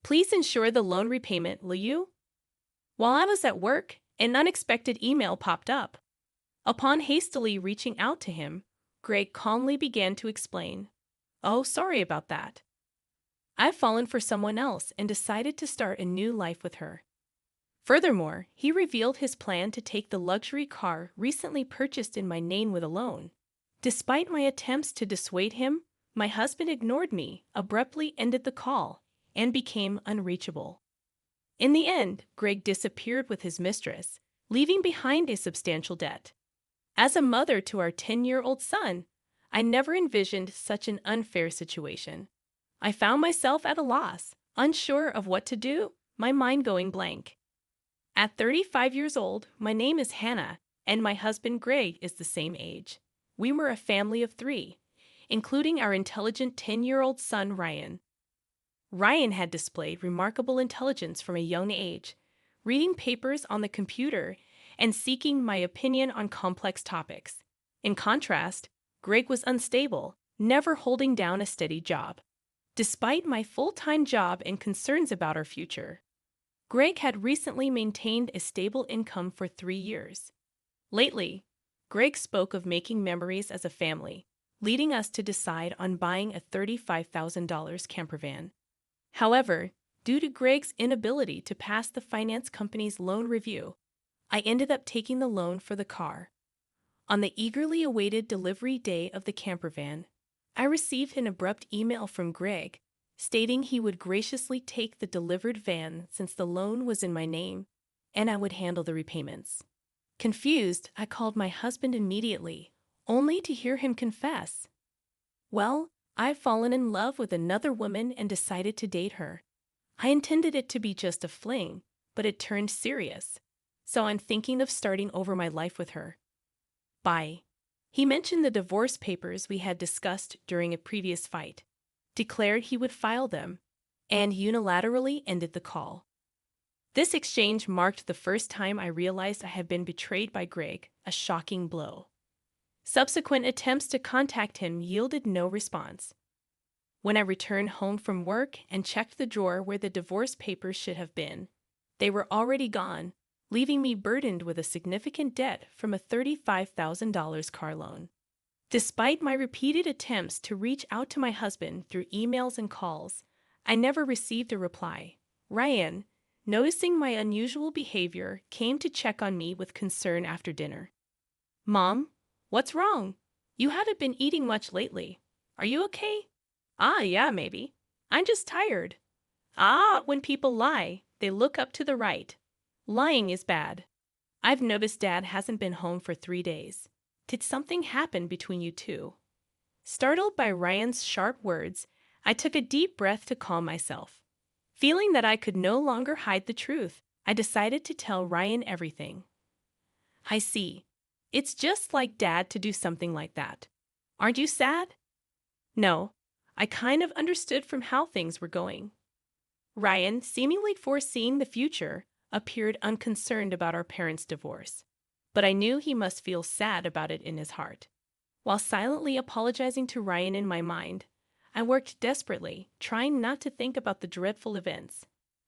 Please ensure the loan repayment, will you? While I was at work, an unexpected email popped up. Upon hastily reaching out to him, Greg calmly began to explain. Oh, sorry about that. I've fallen for someone else and decided to start a new life with her. Furthermore, he revealed his plan to take the luxury car recently purchased in my name with a loan. Despite my attempts to dissuade him, my husband ignored me, abruptly ended the call, and became unreachable. In the end, Greg disappeared with his mistress, leaving behind a substantial debt. As a mother to our 10-year-old son, I never envisioned such an unfair situation. I found myself at a loss, unsure of what to do, my mind going blank. At 35 years old, my name is Hannah, and my husband Greg is the same age. We were a family of 3, including our intelligent 10-year-old son Ryan. Ryan had displayed remarkable intelligence from a young age, reading papers on the computer and seeking my opinion on complex topics. In contrast, Greg was unstable, never holding down a steady job. Despite my full-time job and concerns about our future, Greg had recently maintained a stable income for 3 years. Lately, Greg spoke of making memories as a family, leading us to decide on buying a $35,000 campervan. However, due to Greg's inability to pass the finance company's loan review, I ended up taking the loan for the car. On the eagerly awaited delivery day of the campervan, I received an abrupt email from Greg stating he would graciously take the delivered van since the loan was in my name, and I would handle the repayments. Confused, I called my husband immediately, only to hear him confess, "Well, I've fallen in love with another woman and decided to date her. I intended it to be just a fling, but it turned serious, so I'm thinking of starting over my life with her. Bye." He mentioned the divorce papers we had discussed during a previous fight, declared he would file them, and unilaterally ended the call. This exchange marked the first time I realized I had been betrayed by Greg, a shocking blow. Subsequent attempts to contact him yielded no response. When I returned home from work and checked the drawer where the divorce papers should have been, they were already gone, leaving me burdened with a significant debt from a $35,000 car loan. Despite my repeated attempts to reach out to my husband through emails and calls, I never received a reply. Ryan, noticing my unusual behavior, came to check on me with concern after dinner. "Mom, what's wrong? You haven't been eating much lately. Are you okay?" Yeah, maybe. I'm just tired." When people lie, they look up to the right. Lying is bad. I've noticed Dad hasn't been home for 3 days. Did something happen between you two? Startled by Ryan's sharp words, I took a deep breath to calm myself. Feeling that I could no longer hide the truth, I decided to tell Ryan everything. "I see. It's just like Dad to do something like that. Aren't you sad?" "No, I kind of understood from how things were going." Ryan, seemingly foreseeing the future, appeared unconcerned about our parents' divorce, but I knew he must feel sad about it in his heart. While silently apologizing to Ryan in my mind, I worked desperately, trying not to think about the dreadful events.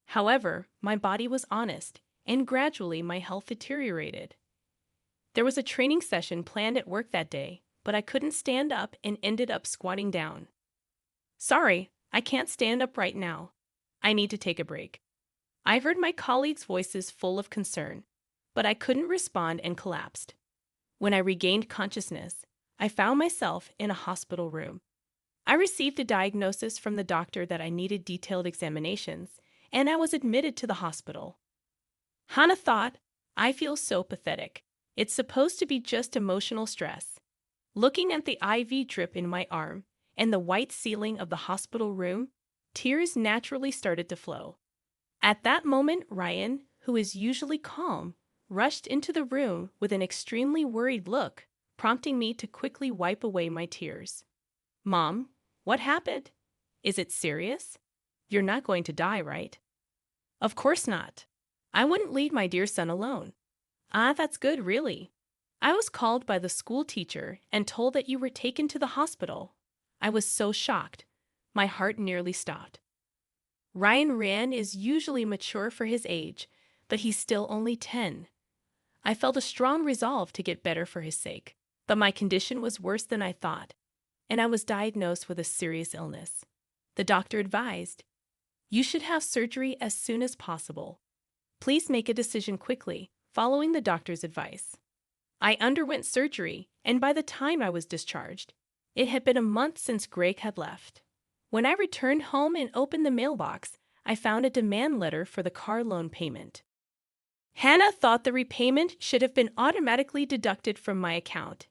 However, my body was honest, and gradually my health deteriorated. There was a training session planned at work that day, but I couldn't stand up and ended up squatting down. "Sorry, I can't stand up right now. I need to take a break." I heard my colleagues' voices full of concern, but I couldn't respond and collapsed. When I regained consciousness, I found myself in a hospital room. I received a diagnosis from the doctor that I needed detailed examinations, and I was admitted to the hospital. Hannah thought, "I feel so pathetic. It's supposed to be just emotional stress." Looking at the IV drip in my arm and the white ceiling of the hospital room, tears naturally started to flow. At that moment, Ryan, who is usually calm, rushed into the room with an extremely worried look, prompting me to quickly wipe away my tears. "Mom, what happened? Is it serious? You're not going to die, right?" "Of course not. I wouldn't leave my dear son alone." That's good, really. I was called by the school teacher and told that you were taken to the hospital." I was so shocked. My heart nearly stopped. Ryan is usually mature for his age, but he's still only 10. I felt a strong resolve to get better for his sake, but my condition was worse than I thought, and I was diagnosed with a serious illness. The doctor advised, "You should have surgery as soon as possible. Please make a decision quickly, following the doctor's advice." I underwent surgery, and by the time I was discharged, it had been a month since Greg had left. When I returned home and opened the mailbox, I found a demand letter for the car loan payment. Hannah thought the repayment should have been automatically deducted from my account.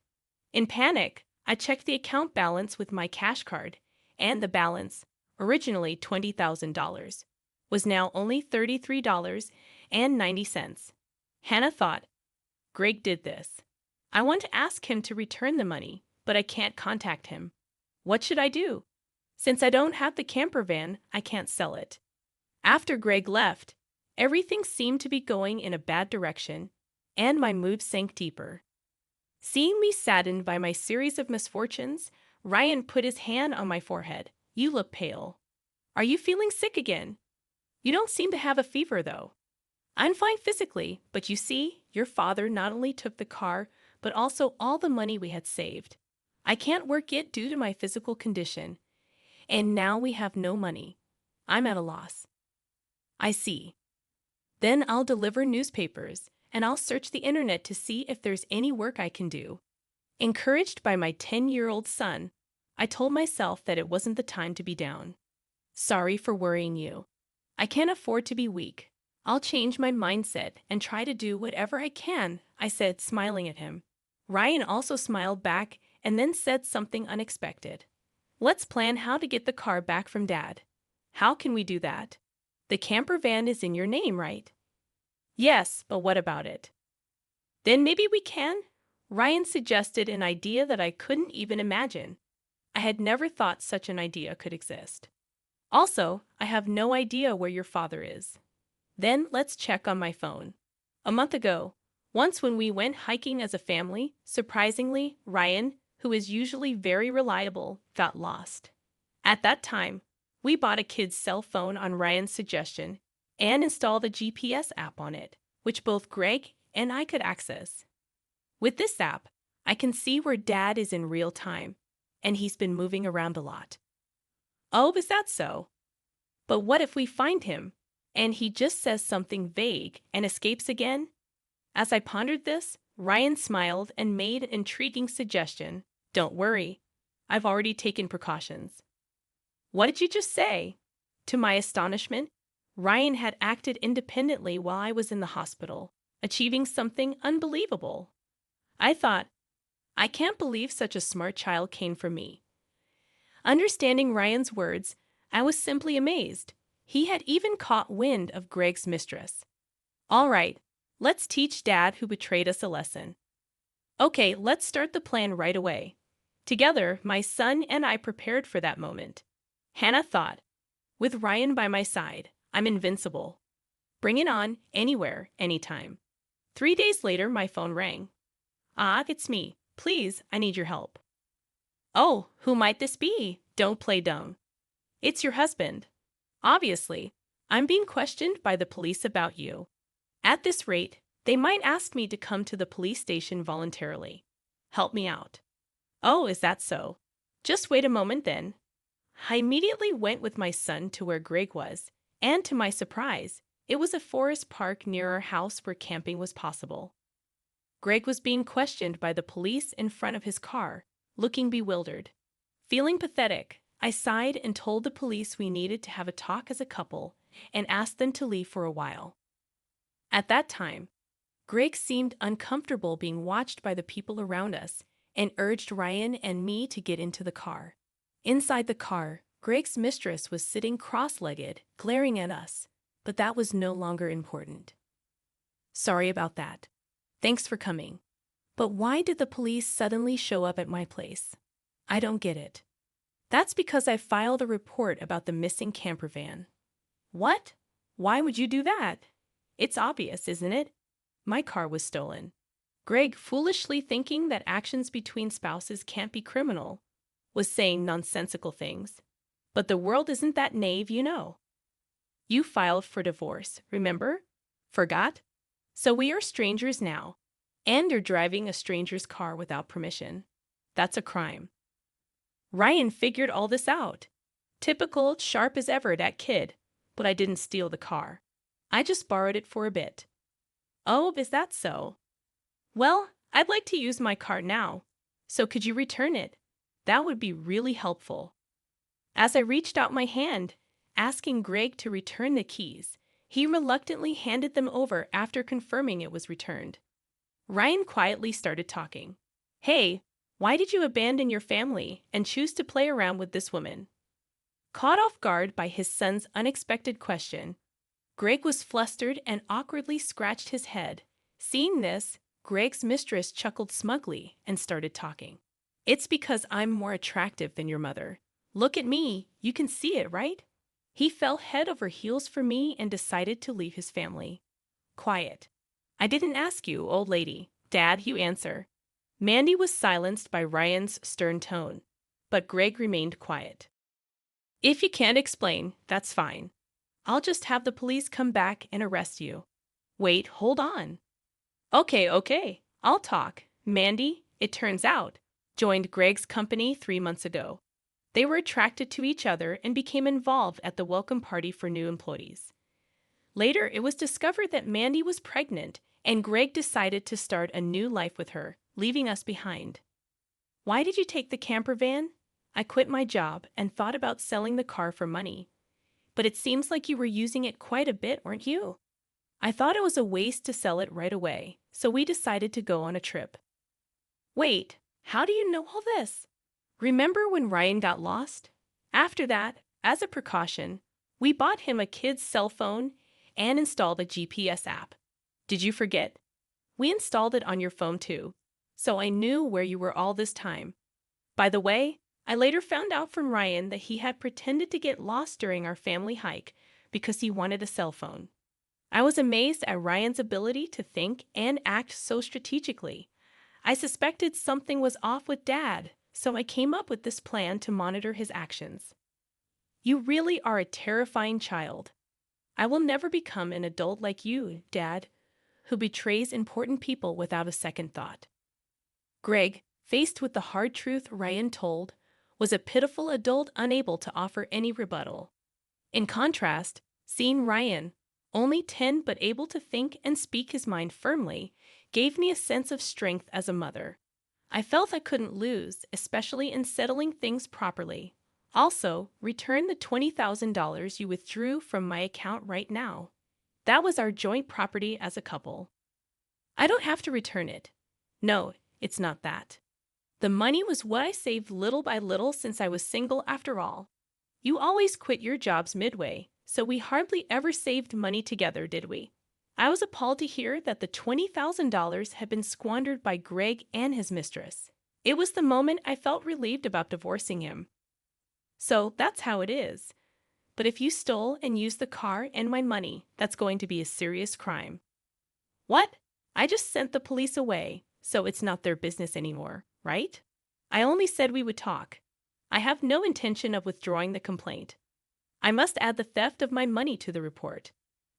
In panic, I checked the account balance with my cash card, and the balance, originally $20,000, was now only $33.90. Hannah thought, "Greg did this. I want to ask him to return the money, but I can't contact him. What should I do? Since I don't have the camper van, I can't sell it." After Greg left, everything seemed to be going in a bad direction, and my mood sank deeper. Seeing me saddened by my series of misfortunes, Ryan put his hand on my forehead. "You look pale. Are you feeling sick again? You don't seem to have a fever, though." "I'm fine physically, but you see, your father not only took the car, but also all the money we had saved. I can't work yet due to my physical condition, and now we have no money. I'm at a loss." "I see. Then I'll deliver newspapers, and I'll search the internet to see if there's any work I can do." Encouraged by my 10-year-old son, I told myself that it wasn't the time to be down. "Sorry for worrying you. I can't afford to be weak. I'll change my mindset and try to do whatever I can," I said, smiling at him. Ryan also smiled back and then said something unexpected. "Let's plan how to get the car back from Dad." "How can we do that? The camper van is in your name, right?" "Yes, but what about it?" "Then maybe we can?" Ryan suggested an idea that I couldn't even imagine. I had never thought such an idea could exist. "Also, I have no idea where your father is." "Then let's check on my phone." A month ago, once when we went hiking as a family, surprisingly, Ryan, who is usually very reliable, got lost. At that time, we bought a kid's cell phone on Ryan's suggestion and installed a GPS app on it, which both Greg and I could access. With this app, I can see where Dad is in real time, and he's been moving around a lot. "Oh, is that so? But what if we find him, and he just says something vague and escapes again?" As I pondered this, Ryan smiled and made an intriguing suggestion. "Don't worry, I've already taken precautions." "What did you just say?" To my astonishment, Ryan had acted independently while I was in the hospital, achieving something unbelievable. I thought, I can't believe such a smart child came from me. Understanding Ryan's words, I was simply amazed. He had even caught wind of Greg's mistress. "All right, let's teach Dad who betrayed us a lesson." "Okay, let's start the plan right away." Together, my son and I prepared for that moment. Hannah thought, "With Ryan by my side, I'm invincible. Bring it on, anywhere, anytime." 3 days later, my phone rang. "Ah, it's me. Please, I need your help." "Oh, who might this be? Don't play dumb." "It's your husband. Obviously, I'm being questioned by the police about you. At this rate, they might ask me to come to the police station voluntarily. Help me out." "Oh, is that so? Just wait a moment then." I immediately went with my son to where Greg was, and to my surprise, it was a forest park near our house where camping was possible. Greg was being questioned by the police in front of his car, looking bewildered. Feeling pathetic, I sighed and told the police we needed to have a talk as a couple and asked them to leave for a while. At that time, Greg seemed uncomfortable being watched by the people around us and urged Ryan and me to get into the car. Inside the car, Greg's mistress was sitting cross-legged, glaring at us, but that was no longer important. "Sorry about that. Thanks for coming. But why did the police suddenly show up at my place? I don't get it." "That's because I filed a report about the missing camper van." "What? Why would you do that? It's obvious, isn't it? My car was stolen." Greg, foolishly thinking that actions between spouses can't be criminal, was saying nonsensical things. But the world isn't that naive, you know. You filed for divorce, remember? Forgot? So we are strangers now. And you're driving a stranger's car without permission. That's a crime. Ryan figured all this out. Typical, sharp as ever, that kid. But I didn't steal the car. I just borrowed it for a bit. Oh, is that so? Well, I'd like to use my car now. So could you return it? That would be really helpful. As I reached out my hand, asking Greg to return the keys, he reluctantly handed them over after confirming it was returned. Ryan quietly started talking. Hey, why did you abandon your family and choose to play around with this woman? Caught off guard by his son's unexpected question, Greg was flustered and awkwardly scratched his head. Seeing this, Greg's mistress chuckled smugly and started talking. It's because I'm more attractive than your mother. Look at me, you can see it, right? He fell head over heels for me and decided to leave his family. Quiet. I didn't ask you, old lady. Dad, you answer. Mandy was silenced by Ryan's stern tone, but Greg remained quiet. If you can't explain, that's fine. I'll just have the police come back and arrest you. Wait, hold on. Okay, I'll talk. Mandy, it turns out, joined Greg's company 3 months ago. They were attracted to each other and became involved at the welcome party for new employees. Later, it was discovered that Mandy was pregnant, and Greg decided to start a new life with her, leaving us behind. Why did you take the camper van? I quit my job and thought about selling the car for money. But it seems like you were using it quite a bit, weren't you? I thought it was a waste to sell it right away, so we decided to go on a trip. Wait, how do you know all this? Remember when Ryan got lost? After that, as a precaution, we bought him a kid's cell phone and installed a GPS app. Did you forget? We installed it on your phone too, so I knew where you were all this time. By the way, I later found out from Ryan that he had pretended to get lost during our family hike because he wanted a cell phone. I was amazed at Ryan's ability to think and act so strategically. I suspected something was off with Dad, so I came up with this plan to monitor his actions. You really are a terrifying child. I will never become an adult like you, Dad, who betrays important people without a second thought. Greg, faced with the hard truth Ryan told, was a pitiful adult unable to offer any rebuttal. In contrast, seeing Ryan, only 10 but able to think and speak his mind firmly, gave me a sense of strength as a mother. I felt I couldn't lose, especially in settling things properly. Also, return the $20,000 you withdrew from my account right now. That was our joint property as a couple. I don't have to return it. No, it's not that. The money was what I saved little by little since I was single after all. You always quit your jobs midway, so we hardly ever saved money together, did we? I was appalled to hear that the $20,000 had been squandered by Greg and his mistress. It was the moment I felt relieved about divorcing him. So that's how it is. But if you stole and used the car and my money, that's going to be a serious crime. What? I just sent the police away, so it's not their business anymore, right? I only said we would talk. I have no intention of withdrawing the complaint. I must add the theft of my money to the report.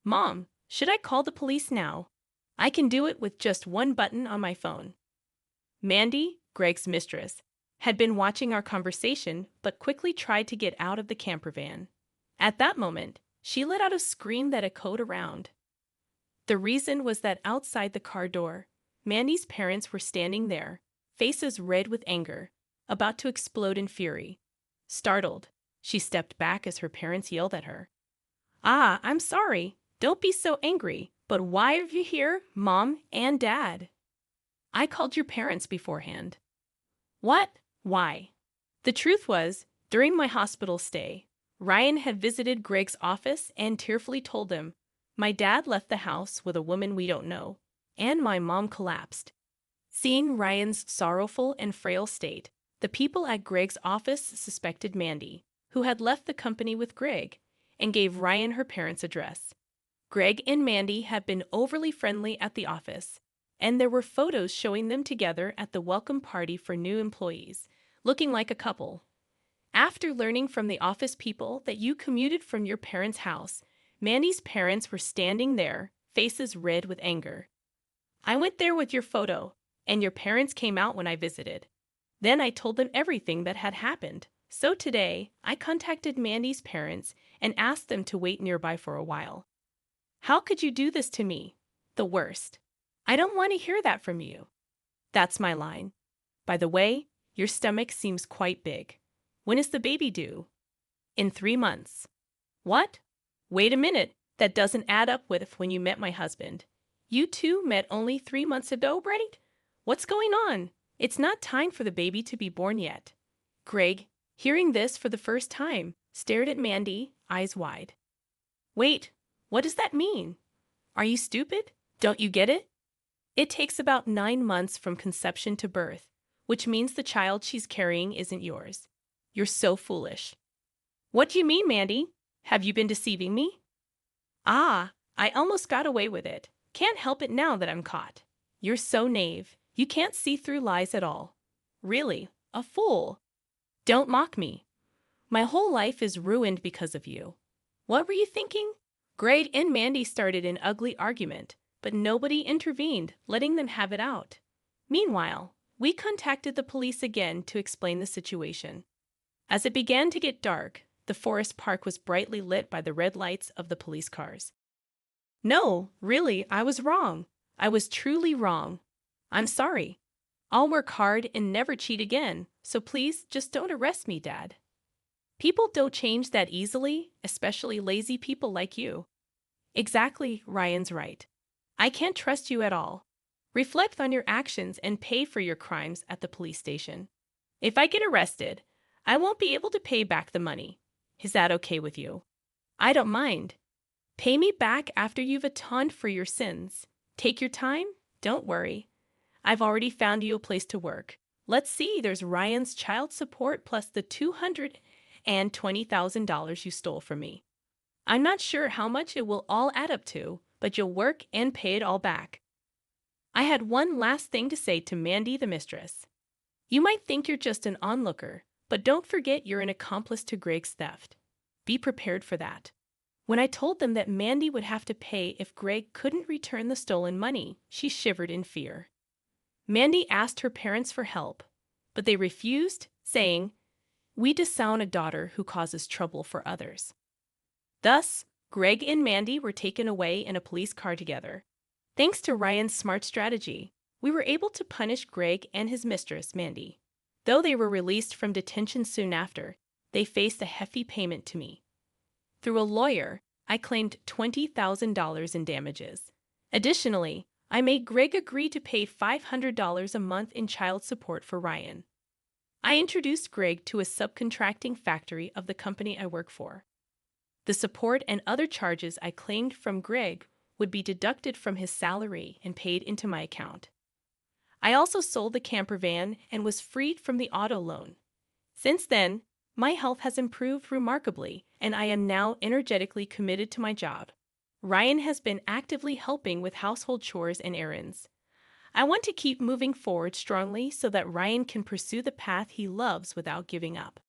Mom, should I call the police now? I can do it with just one button on my phone. Mandy, Greg's mistress, had been watching our conversation but quickly tried to get out of the camper van. At that moment, she let out a scream that echoed around. The reason was that outside the car door, Mandy's parents were standing there, faces red with anger, about to explode in fury. Startled, she stepped back as her parents yelled at her. Ah, I'm sorry. Don't be so angry. But why are you here, Mom and Dad? I called your parents beforehand. What? Why? The truth was, during my hospital stay, Ryan had visited Greg's office and tearfully told him, my dad left the house with a woman we don't know, and my mom collapsed. Seeing Ryan's sorrowful and frail state, the people at Greg's office suspected Mandy, who had left the company with Greg, and gave Ryan her parents' address. Greg and Mandy had been overly friendly at the office, and there were photos showing them together at the welcome party for new employees, looking like a couple. After learning from the office people that you commuted from your parents' house, Mandy's parents were standing there, faces red with anger. I went there with your photo, and your parents came out when I visited. Then I told them everything that had happened. So today, I contacted Mandy's parents and asked them to wait nearby for a while. How could you do this to me? The worst. I don't want to hear that from you. That's my line. By the way, your stomach seems quite big. When is the baby due? In 3 months. What? Wait a minute. That doesn't add up with when you met my husband. You two met only 3 months ago, right? What's going on? It's not time for the baby to be born yet. Greg, hearing this for the first time, stared at Mandy, eyes wide. Wait, what does that mean? Are you stupid? Don't you get it? It takes about 9 months from conception to birth, which means the child she's carrying isn't yours. You're so foolish. What do you mean, Mandy? Have you been deceiving me? Ah, I almost got away with it. Can't help it now that I'm caught. You're so naive. You can't see through lies at all. Really, a fool. Don't mock me. My whole life is ruined because of you. What were you thinking? Greg and Mandy started an ugly argument, but nobody intervened, letting them have it out. Meanwhile, we contacted the police again to explain the situation. As it began to get dark, the forest park was brightly lit by the red lights of the police cars. No, really, I was wrong. I was truly wrong. I'm sorry. I'll work hard and never cheat again, so please just don't arrest me, Dad. People don't change that easily, especially lazy people like you. Exactly, Ryan's right. I can't trust you at all. Reflect on your actions and pay for your crimes at the police station. If I get arrested, I won't be able to pay back the money. Is that okay with you? I don't mind. Pay me back after you've atoned for your sins. Take your time, don't worry. I've already found you a place to work. Let's see, there's Ryan's child support plus the $220,000 you stole from me. I'm not sure how much it will all add up to, but you'll work and pay it all back. I had one last thing to say to Mandy the mistress. You might think you're just an onlooker, but don't forget you're an accomplice to Greg's theft. Be prepared for that. When I told them that Mandy would have to pay if Greg couldn't return the stolen money, she shivered in fear. Mandy asked her parents for help, but they refused, saying, "We disown a daughter who causes trouble for others." Thus, Greg and Mandy were taken away in a police car together. Thanks to Ryan's smart strategy, we were able to punish Greg and his mistress, Mandy. Though they were released from detention soon after, they faced a hefty payment to me. Through a lawyer, I claimed $20,000 in damages. Additionally, I made Greg agree to pay $500 a month in child support for Ryan. I introduced Greg to a subcontracting factory of the company I work for. The support and other charges I claimed from Greg would be deducted from his salary and paid into my account. I also sold the camper van and was freed from the auto loan. Since then, my health has improved remarkably, and I am now energetically committed to my job. Ryan has been actively helping with household chores and errands. I want to keep moving forward strongly so that Ryan can pursue the path he loves without giving up.